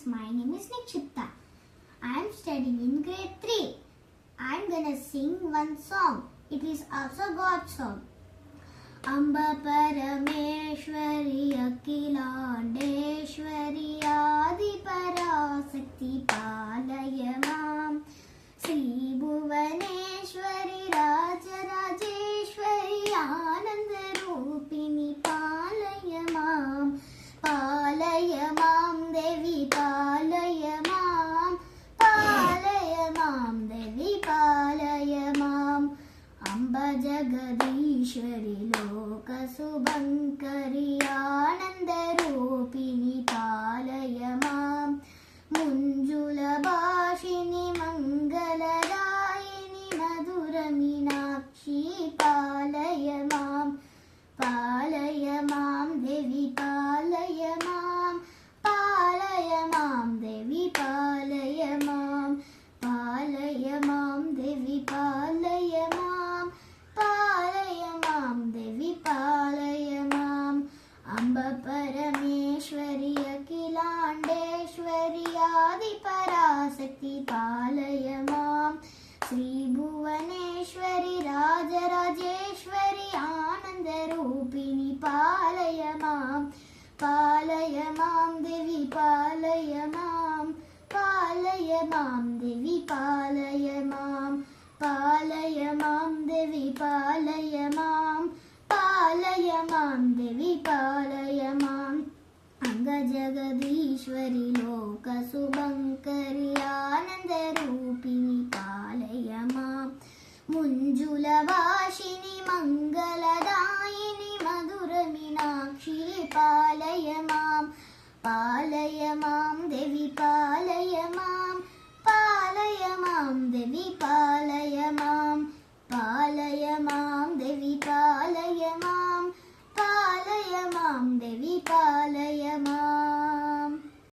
My name is Nikshita. I am studying in grade 3. I am gonna sing one song. It is also God's song. Amba Parameshwari Akhilandeshwari Adi Parasakti Palayamam Sri Bhuvaneshwari Rajarajeshwari Ananda Rupini Palayamam Palayamam Devi Palayamam Palayamam Devi Palayamam Amba Jagadishwari Loka Subhankari Ananda Rupini Palayamam Munjula Bhashini Mangalarayini Madhura Meenakshi Palayamam Palayamam Devi Palayamam Palayamam Devi Palayamam Palayamam Devi Palayamam Palayamam Devi Palayamam Amba Parameshwari Akhilandeshwari Adi Parasakti Palayamam Sri Bhuvaneshwari Rajarajeshwari Ananda Rupini Palayamam Palayamam Devi Palayamam Palayamam Devi Palayamam Palayamam Devi Palayamam Palayamam Devi Palayamam Anga Jagadishwari Loka Subhankari Ananda Rupini Palayamam Munjula Bhashini Mangaladayini Madhura Meenakshi Palayamam Palayamam Devi Palayamam